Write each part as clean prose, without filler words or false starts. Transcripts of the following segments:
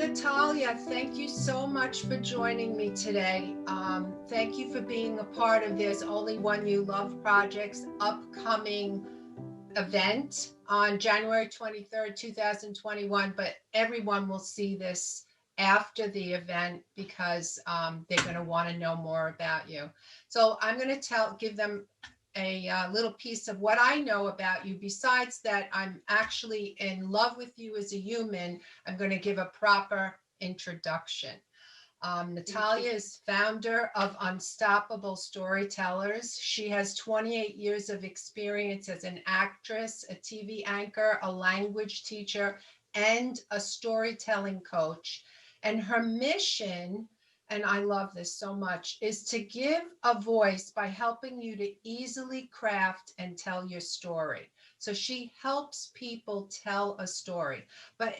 Natalia, thank you so much for joining me today. Thank you for being a part of There's Only One You Love Project's upcoming event on January 23rd, 2021, but everyone will see this after the event because they're going to want to know more about you. So I'm going to give them a little piece of what I know about you. Besides that, I'm actually in love with you as a human. I'm going to give a proper introduction. Natalia is founder of Unstoppable Storytellers. She has 28 years of experience as an actress, a TV anchor, a language teacher, and a storytelling coach. And her mission, and I love this so much, is to give a voice by helping you to easily craft and tell your story. So she helps people tell a story. But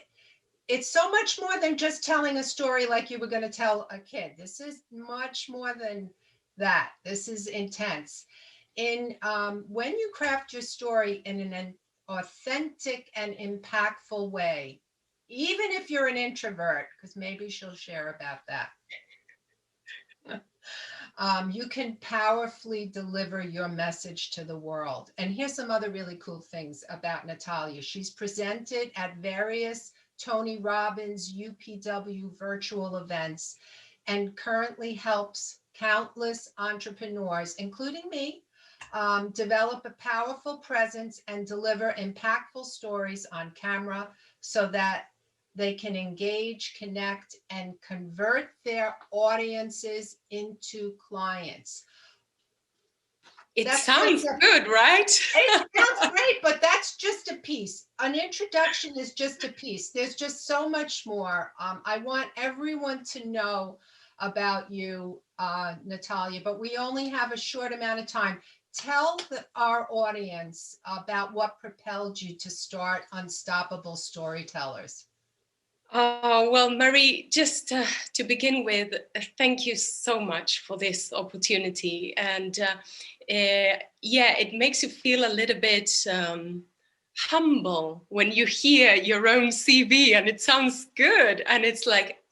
it's so much more than just telling a story like you were going to tell a kid. This is much more than that. This is intense. When you craft your story in an authentic and impactful way, even if you're an introvert, because maybe she'll share about that, you can powerfully deliver your message to the world. And here's some other really cool things about Natalia. She's presented at various Tony Robbins UPW virtual events and currently helps countless entrepreneurs, including me, develop a powerful presence and deliver impactful stories on camera so that they can engage, connect, and convert their audiences into clients. It sounds good, right? It sounds great, but that's just a piece. An introduction is just a piece. There's just so much more. I want everyone to know about you, Natalia, but we only have a short amount of time. Tell our audience about what propelled you to start Unstoppable Storytellers. Well, Marie, just to begin with, thank you so much for this opportunity. And yeah, it makes you feel a little bit humble when you hear your own CV and it sounds good. And it's like,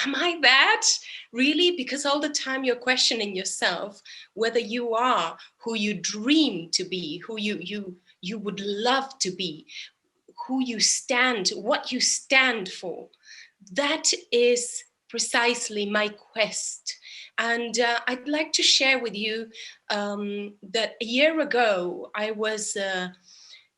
am I that? Really? Because all the time you're questioning yourself whether you are who you dream to be, who you would love to be, who you stand, what you stand for. That is precisely my quest. And I'd like to share with you that a year ago, I was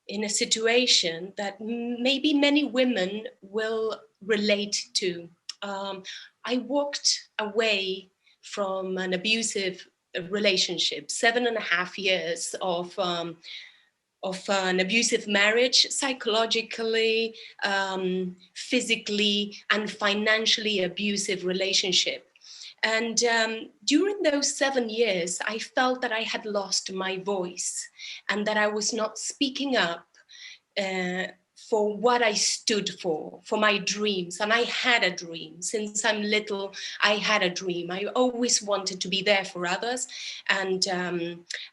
in a situation that maybe many women will relate to. I walked away from an abusive relationship, 7.5 years of an abusive marriage, psychologically, physically, and financially abusive relationship. And during those 7 years, I felt that I had lost my voice and that I was not speaking up for what I stood for my dreams. And I had a dream. Since I'm little, I had a dream. I always wanted to be there for others. And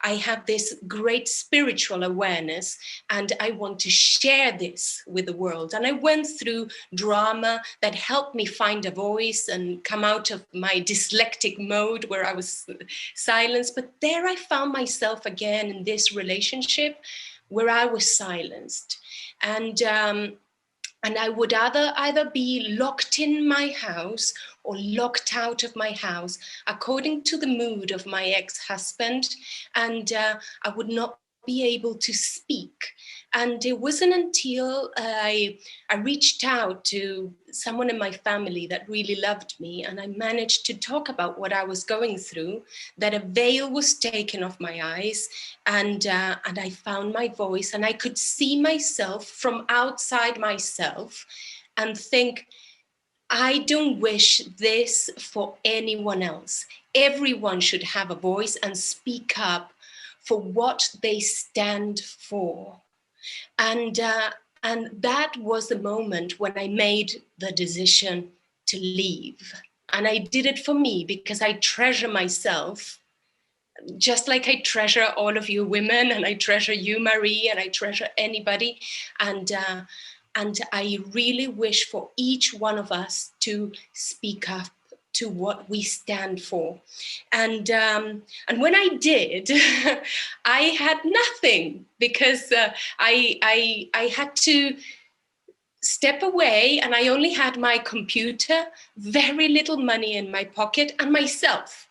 I have this great spiritual awareness, and I want to share this with the world. And I went through drama that helped me find a voice and come out of my dyslectic mode where I was silenced. But there I found myself again in this relationship where I was silenced. And I would either be locked in my house or locked out of my house, according to the mood of my ex-husband. And I would not be able to speak. And it wasn't until I reached out to someone in my family that really loved me, and I managed to talk about what I was going through, that a veil was taken off my eyes, and I found my voice, and I could see myself from outside myself and think, I don't wish this for anyone else. Everyone should have a voice and speak up for what they stand for. And that was the moment when I made the decision to leave. And I did it for me because I treasure myself, just like I treasure all of you women, and I treasure you, Marie, and I treasure anybody. And And I really wish for each one of us to speak up to what we stand for. And when I did, I had nothing, because I had to step away, and I only had my computer, very little money in my pocket, and myself.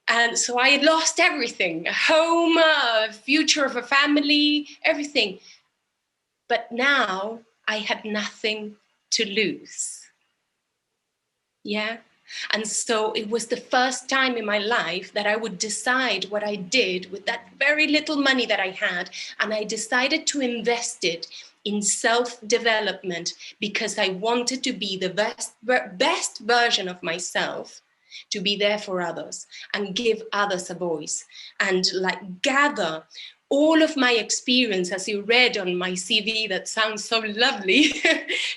And so I had lost everything, a home, a future of a family, everything. But now I had nothing to lose. Yeah. And so it was the first time in my life that I would decide what I did with that very little money that I had. And I decided to invest it in self-development, because I wanted to be the best version of myself, to be there for others and give others a voice, and like gather all of my experience, as you read on my CV, that sounds so lovely,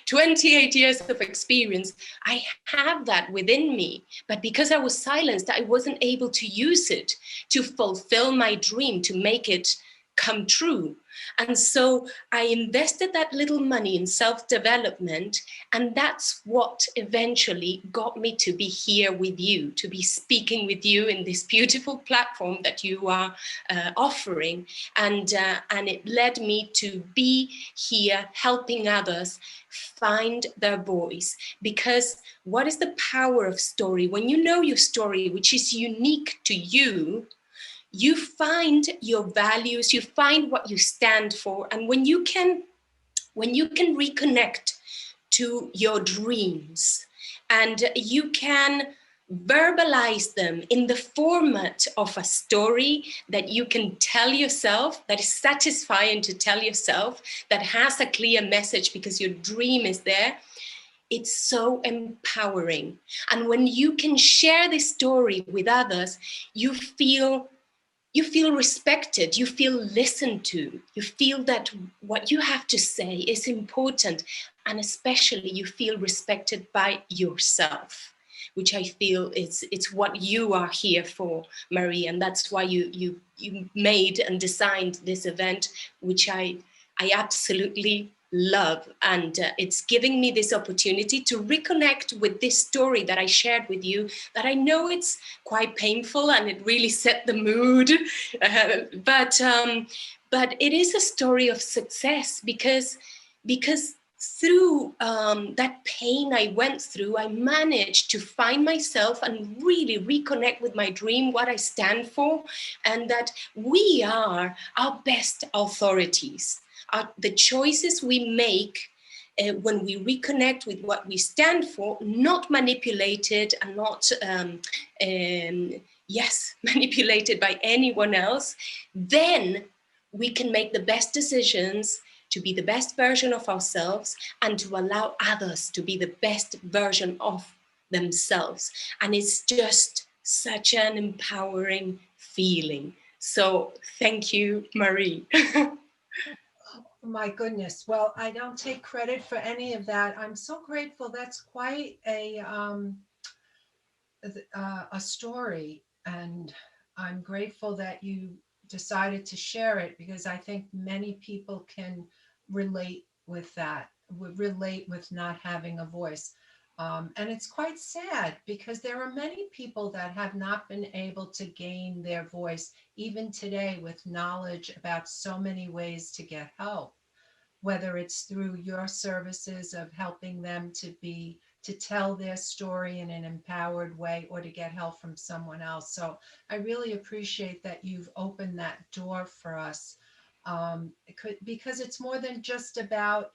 28 years of experience. I have that within me, but because I was silenced, I wasn't able to use it to fulfill my dream, to make it come true. And so I invested that little money in self-development, and that's what eventually got me to be here with you, to be speaking with you in this beautiful platform that you are offering. And it led me to be here helping others find their voice. Because what is the power of story? When you know your story, which is unique to you, you find your values, you find what you stand for. And when you can reconnect to your dreams, and you can verbalize them in the format of a story that you can tell yourself, that is satisfying to tell yourself, that has a clear message because your dream is there, it's so empowering. And when you can share this story with others, you feel respected, you feel listened to, you feel that what you have to say is important, and especially you feel respected by yourself, which I feel it's what you are here for, Marie, and that's why you made and designed this event, which I absolutely love. And it's giving me this opportunity to reconnect with this story that I shared with you, that I know it's quite painful and it really set the mood, but it is a story of success, because through that pain I went through, I managed to find myself and really reconnect with my dream, what I stand for, and that we are our best authorities. The choices we make when we reconnect with what we stand for, not manipulated and not, manipulated by anyone else, then we can make the best decisions to be the best version of ourselves and to allow others to be the best version of themselves. And it's just such an empowering feeling. So thank you, Marie. My goodness. Well, I don't take credit for any of that. I'm so grateful. That's quite a story, and I'm grateful that you decided to share it, because I think many people can relate with that, would relate with not having a voice. And it's quite sad, because there are many people that have not been able to gain their voice, even today, with knowledge about so many ways to get help, whether it's through your services of helping them to tell their story in an empowered way, or to get help from someone else. So I really appreciate that you've opened that door for us, because it's more than just about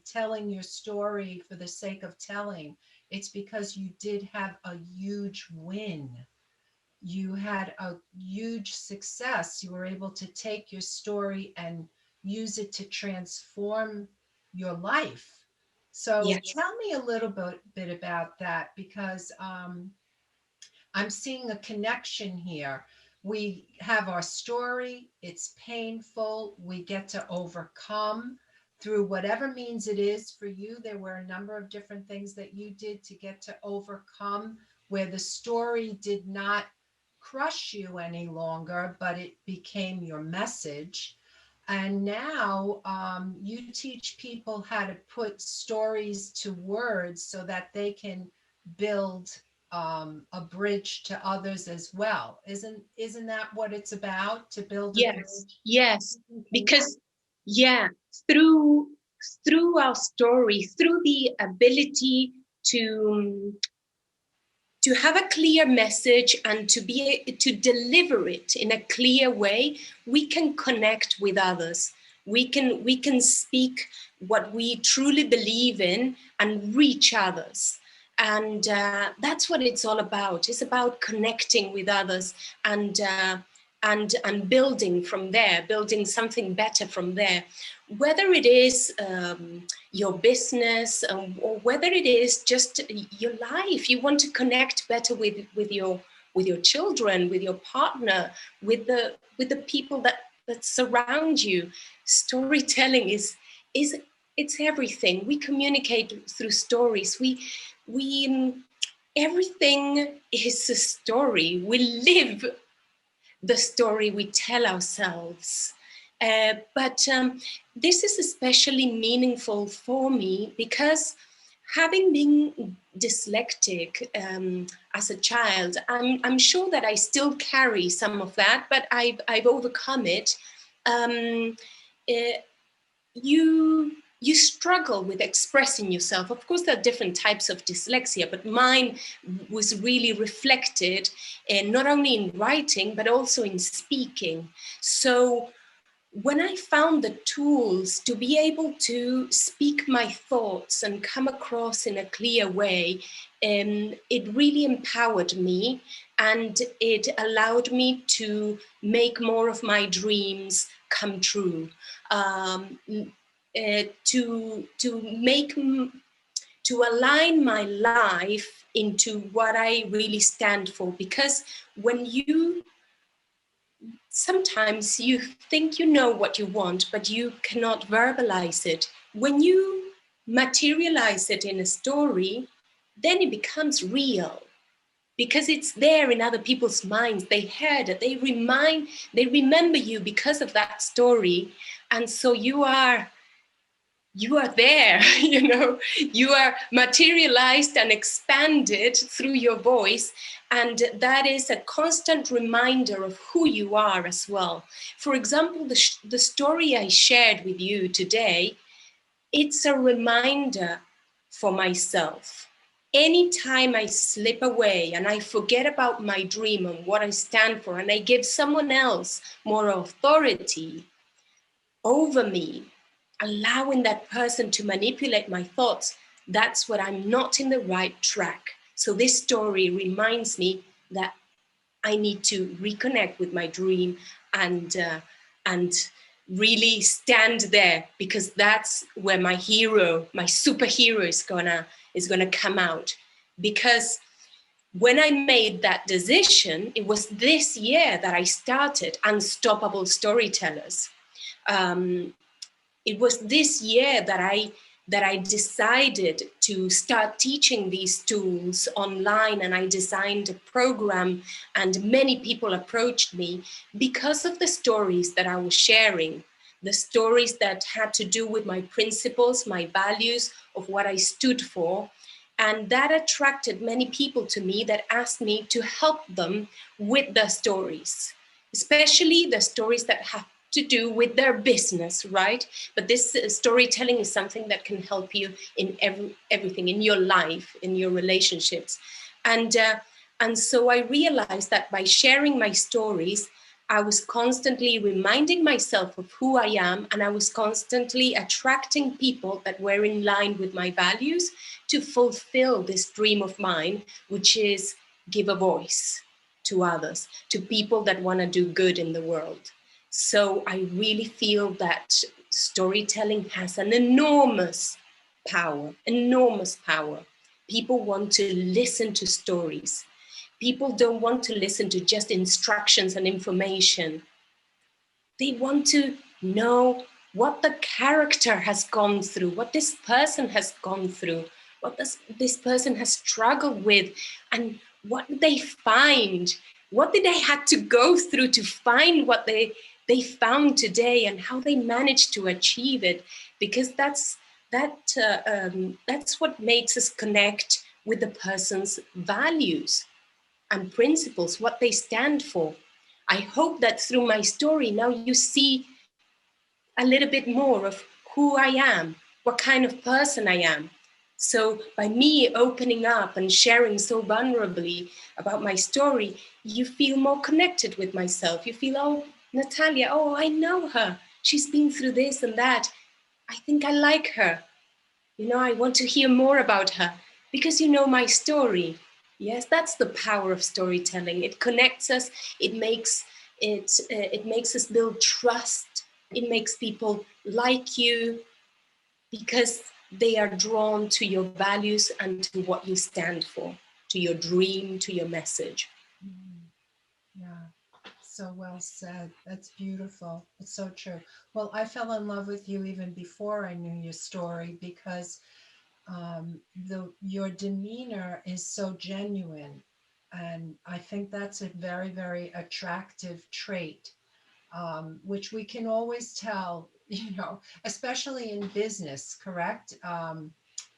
telling your story for the sake of telling. It's because you did have a huge win. You had a huge success. You were able to take your story and use it to transform your life. So Yes. tell me a little bit about that, because I'm seeing a connection here. We have our story, it's painful, we get to overcome through whatever means it is for you. There were a number of different things that you did to get to overcome, where the story did not crush you any longer, but it became your message. And now you teach people how to put stories to words so that they can build a bridge to others as well. Isn't that what it's about, to build a Yes, bridge? yes, because yeah, through through our story, through the ability to to have a clear message and to deliver it in a clear way, we can connect with others. We can speak what we truly believe in and reach others. And that's what it's all about. It's about connecting with others and building from there, building something better from there. Whether it is your business, or whether it is just your life, you want to connect better with your children, with your partner, with the people that surround you. Storytelling is it's everything. We communicate through stories. We everything is a story. We live the story we tell ourselves. But this is especially meaningful for me because, having been dyslexic as a child, I'm sure that I still carry some of that, but I've overcome it. Um, uh, you struggle with expressing yourself. Of course, there are different types of dyslexia, but mine was really reflected not only in writing, but also in speaking. So when I found the tools to be able to speak my thoughts and come across in a clear way, it really empowered me, and it allowed me to make more of my dreams come true. Um, to align my life into what I really stand for. Because when you sometimes you think you know what you want, but you cannot verbalize it. When you materialize it in a story, then it becomes real, because it's there in other people's minds. They heard it, they remember you because of that story. And so you are there, you are materialized and expanded through your voice. And that is a constant reminder of who you are as well. For example, the story I shared with you today, it's a reminder for myself. Anytime I slip away and I forget about my dream and what I stand for, and I give someone else more authority over me, allowing that person to manipulate my thoughts, that's what I'm not in the right track. So this story reminds me that I need to reconnect with my dream and really stand there, because that's where my hero, my superhero is gonna come out. Because when I made that decision, it was this year that I started Unstoppable Storytellers. Um, it was this year that I decided to start teaching these tools online, and I designed a program, and many people approached me because of the stories that I was sharing, the stories that had to do with my principles, my values, of what I stood for. And that attracted many people to me that asked me to help them with the stories, especially the stories that have to do with their business, right? But this storytelling is something that can help you in everything, in your life, in your relationships. And, uh, and so I realized that by sharing my stories, I was constantly reminding myself of who I am, and I was constantly attracting people that were in line with my values to fulfill this dream of mine, which is give a voice to others, to people that want to do good in the world. So I really feel that storytelling has an enormous power, enormous power. People want to listen to stories. People don't want to listen to just instructions and information. They want to know what the character has gone through, what this person has gone through, what this person has struggled with, and what did they find? What did they have to go through to find what they they found today and how they managed to achieve it, because that's what makes us connect with the person's values and principles, what they stand for. I hope that through my story now you see a little bit more of who I am, what kind of person I am. So by me opening up and sharing so vulnerably about my story, you feel more connected with myself. You feel, oh, Natalia, oh, I know her. She's been through this and that. I think I like her. You know, I want to hear more about her because you know my story. Yes, that's the power of storytelling. It connects us. It makes us build trust. It makes people like you because they are drawn to your values and to what you stand for, to your dream, to your message. Yeah, so well said. That's beautiful. It's so true. Well, I fell in love with you even before I knew your story because your demeanor is so genuine. And I think that's a very, very attractive trait, which we can always tell, especially in business, correct?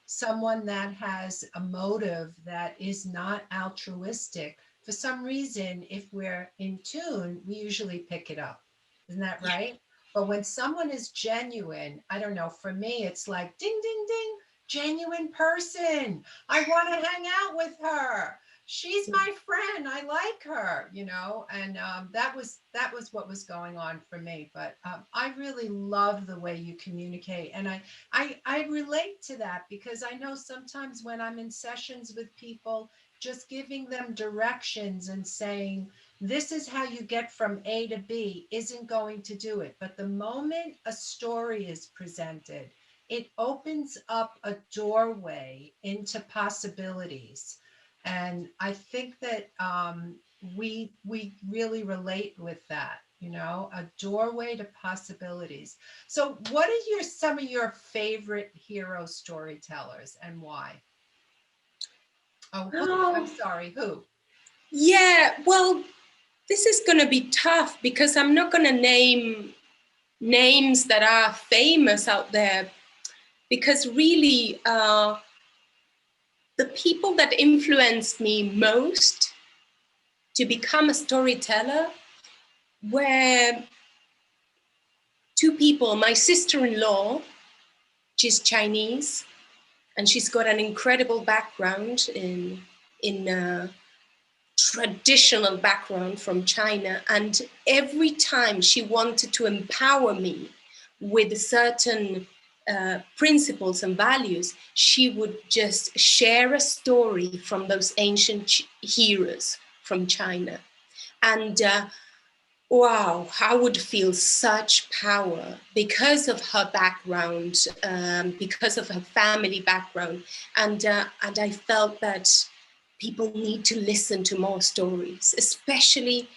Someone that has a motive that is not altruistic, for some reason, if we're in tune, we usually pick it up. Isn't that right? But when someone is genuine, I don't know, for me, it's like ding, ding, ding, genuine person. I want to hang out with her. She's my friend. I like her, and that was what was going on for me. But I really love the way you communicate. And I relate to that because I know sometimes when I'm in sessions with people, just giving them directions and saying, this is how you get from A to B isn't going to do it. But the moment a story is presented, it opens up a doorway into possibilities. And I think that we really relate with that, a doorway to possibilities. So what are some of your favorite hero storytellers and why? Oh, I'm sorry, who? Yeah, well, this is going to be tough because I'm not going to name names that are famous out there, because really the people that influenced me most to become a storyteller were two people. My sister-in-law, she's Chinese, and she's got an incredible background in traditional background from China. And every time she wanted to empower me with certain principles and values, she would just share a story from those ancient heroes from China. And wow, I would feel such power because of her background, because of her family background. And I felt that people need to listen to more stories, especially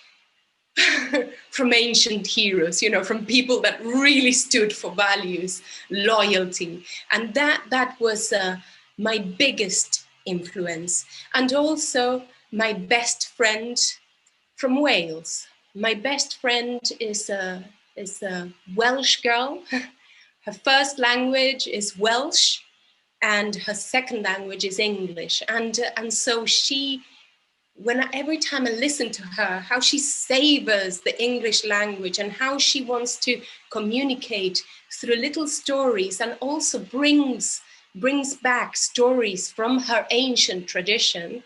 from ancient heroes, from people that really stood for values, loyalty. And that was my biggest influence. And also my best friend from Wales. My best friend is a Welsh girl. Her first language is Welsh, and her second language is English. And so every time I listen to her, how she savors the English language and how she wants to communicate through little stories, and also brings back stories from her ancient tradition,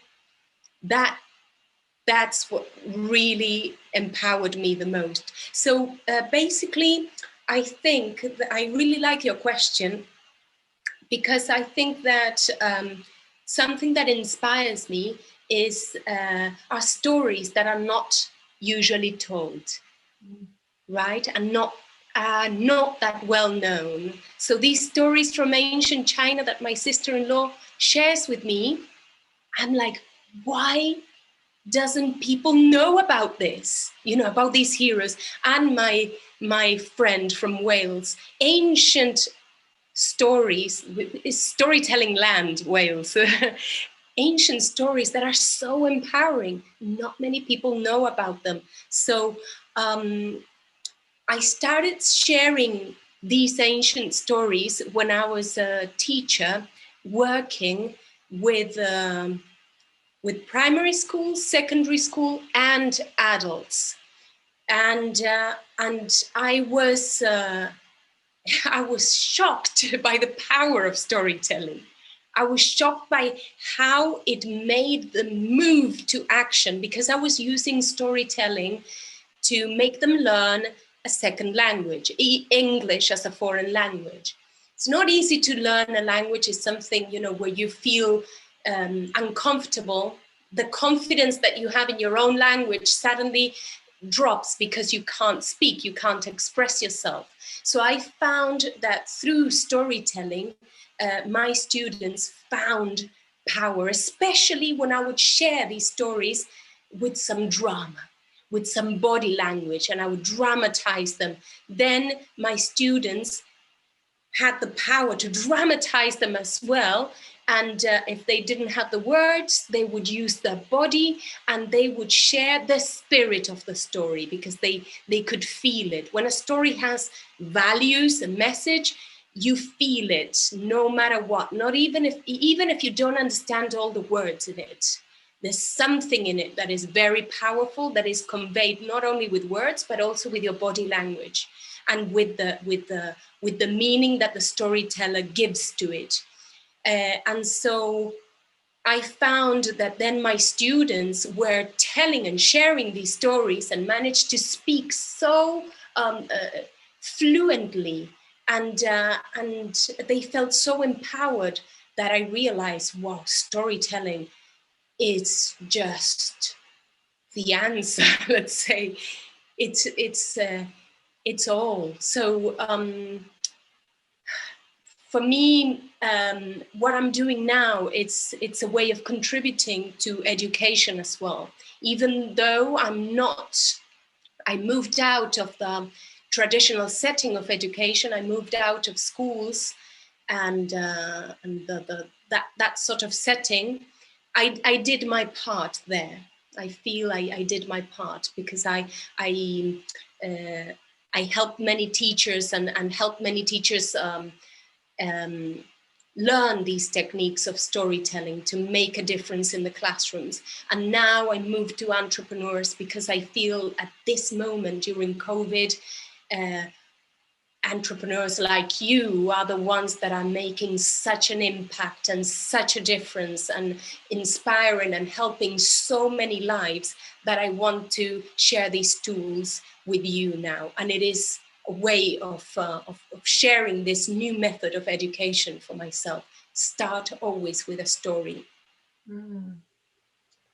that's what really empowered me the most. So basically, I think that I really like your question, because I think that something that inspires me are stories that are not usually told, right? And not that well known. So these stories from ancient China that my sister-in-law shares with me, I'm like, why doesn't people know about this? About these heroes. And my friend from Wales, ancient stories, storytelling land, Wales. Ancient stories that are so empowering. Not many people know about them. So I started sharing these ancient stories when I was a teacher working with primary school, secondary school, and adults. And I was I was shocked by the power of storytelling. I was shocked by how it made them move to action, because I was using storytelling to make them learn a second language, English as a foreign language. It's not easy to learn a language. It's something, where you feel uncomfortable. The confidence that you have in your own language suddenly drops because you can't speak, you can't express yourself. So I found that through storytelling, my students found power, especially when I would share these stories with some drama, with some body language, and I would dramatize them. Then my students had the power to dramatize them as well. And if they didn't have the words, they would use their body, and they would share the spirit of the story, because they could feel it. When a story has values, a message, you feel it no matter what. Not even if you don't understand all the words in it. There's something in it that is very powerful, that is conveyed not only with words, but also with your body language and with the meaning that the storyteller gives to it. And so I found that then my students were telling and sharing these stories and managed to speak so fluently, and they felt so empowered that I realized, wow, storytelling is just the answer. Let's say it's all. So for me, what I'm doing now, it's a way of contributing to education as well. Even though I moved out of the traditional setting of education. I moved out of schools and that sort of setting. I did my part there. I feel I did my part, because I helped many teachers and helped many teachers um, learn these techniques of storytelling to make a difference in the classrooms. And now I move to entrepreneurs, because I feel at this moment during COVID, entrepreneurs like you are the ones that are making such an impact and such a difference and inspiring and helping so many lives, that I want to share these tools with you now. And it is a way of sharing this new method of education for myself. Start always with a story. Mm.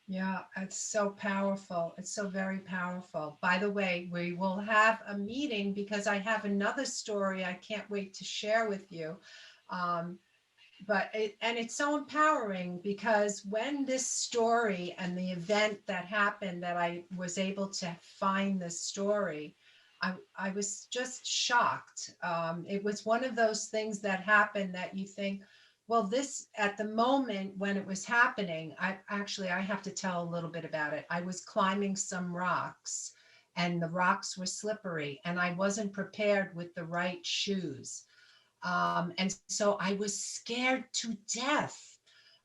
Yeah, it's so powerful. It's so very powerful. By the way, we will have a meeting, because I have another story I can't wait to share with you. And it's so empowering, because when this story and the event that happened, that I was able to find this story, I was just shocked. It was one of those things that happened that you think, well, this, at the moment when it was happening, I have to tell a little bit about it. I was climbing some rocks, and the rocks were slippery, and I wasn't prepared with the right shoes. And so I was scared to death.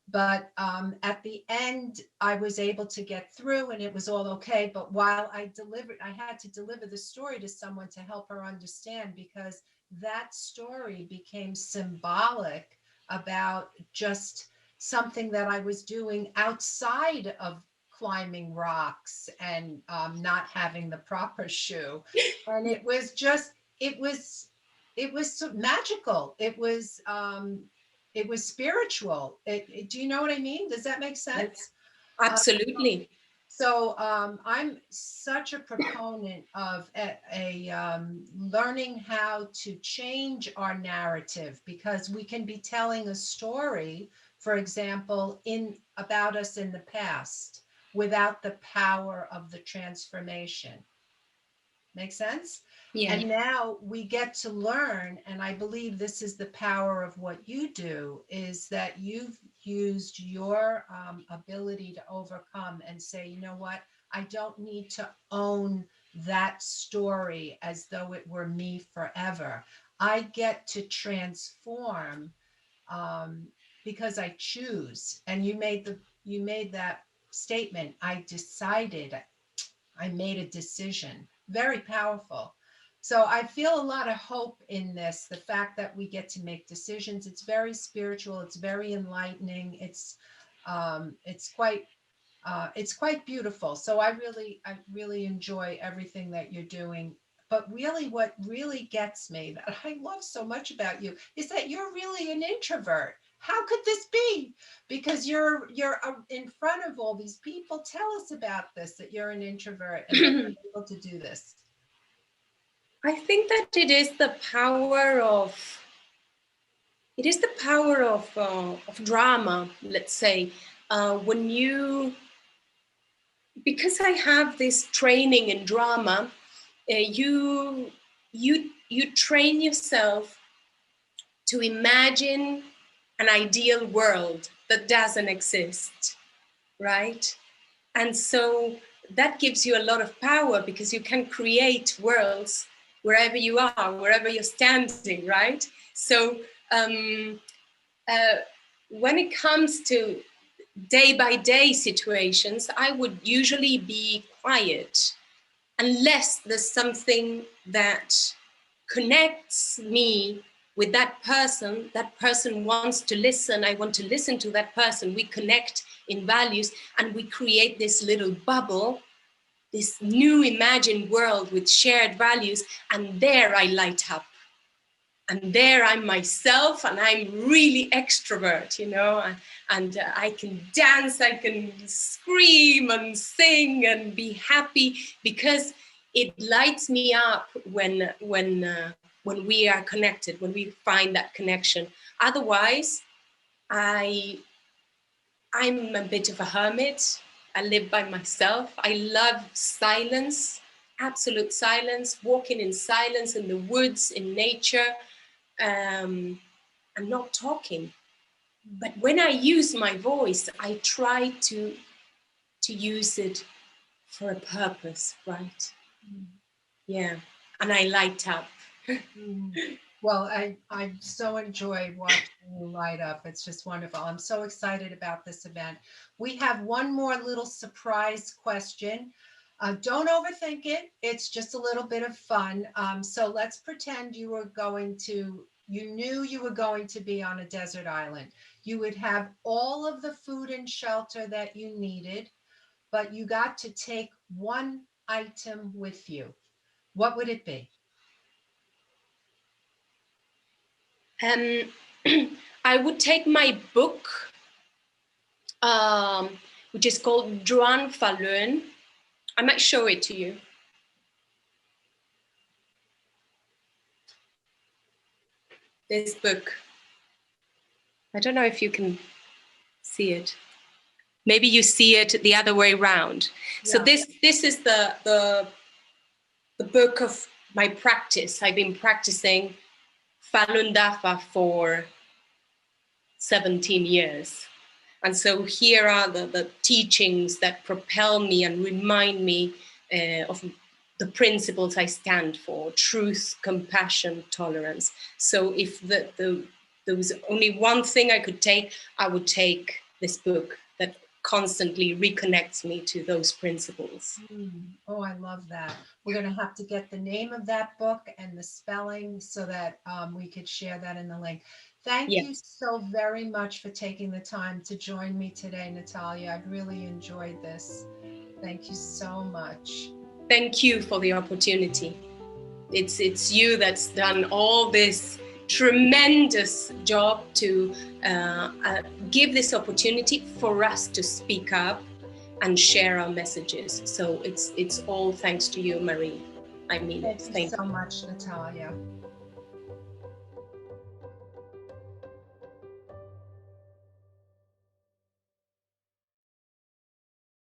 But at the end, I was able to get through, and it was all okay. But while I had to deliver the story to someone to help her understand, because that story became symbolic about just something that I was doing outside of climbing rocks and not having the proper shoe. And it was so magical. It was spiritual. Do you know what I mean? Does that make sense? Uh, Absolutely. I'm such a proponent of learning how to change our narrative, because we can be telling a story, for example, about us in the past, without the power of the transformation. Make sense? Yeah. And now we get to learn, and I believe this is the power of what you do, is that you've used your ability to overcome and say, you know what, I don't need to own that story as though it were me forever. I get to transform because I choose. And you made that statement. I decided. I made a decision. Very powerful. So I feel a lot of hope in this. The fact that we get to make decisions. It's very spiritual. It's very enlightening. It's quite beautiful. So I really enjoy everything that you're doing. But really, what really gets me, that I love so much about you, is that you're really an introvert. How could this be? Because you're in front of all these people. Tell us about this, that you're an introvert and you're able to do this. I think that it is the power of drama, let's say. Because I have this training in drama, you train yourself to imagine an ideal world that doesn't exist, right? And so that gives you a lot of power, because you can create worlds wherever you are, wherever you're standing, right? So when it comes to day-by-day situations, I would usually be quiet unless there's something that connects me with that person wants to listen, I want to listen to that person, we connect in values, and we create this little bubble, this new imagined world with shared values, and there I light up. And there I'm myself, and I'm really extrovert, and I can dance, I can scream and sing and be happy, because it lights me up when we are connected, when we find that connection. Otherwise, I'm a bit of a hermit. I live by myself. I love silence, absolute silence, walking in silence in the woods, in nature. I'm not talking, but when I use my voice, I try to use it for a purpose, right? Yeah, and I light up. Well, I so enjoy watching you light up. It's just wonderful. I'm so excited about this event. We have one more little surprise question. Don't overthink it. It's just a little bit of fun. So let's pretend you knew you were going to be on a desert island. You would have all of the food and shelter that you needed, but you got to take one item with you. What would it be? I would take my book, which is called Droan Falun. I might show it to you. This book. I don't know if you can see it. Maybe you see it the other way around. Yeah. So this is the book of my practice. I've been practicing Falun Dafa for 17 years. And so here are the teachings that propel me and remind me of the principles I stand for: truth, compassion, tolerance. So if there was only one thing I could take, I would take this book that constantly reconnects me to those principles. Oh, I love that. We're going to have to get the name of that book and the spelling so that we could share that in the link. Thank you so very much for taking the time to join me today, Natalia. I've really enjoyed this. Thank you so much. Thank you for the opportunity. It's you that's done all this tremendous job to give this opportunity for us to speak up and share our messages. So it's all thanks to you, Marie. I mean it. Thank you so much, Natalia.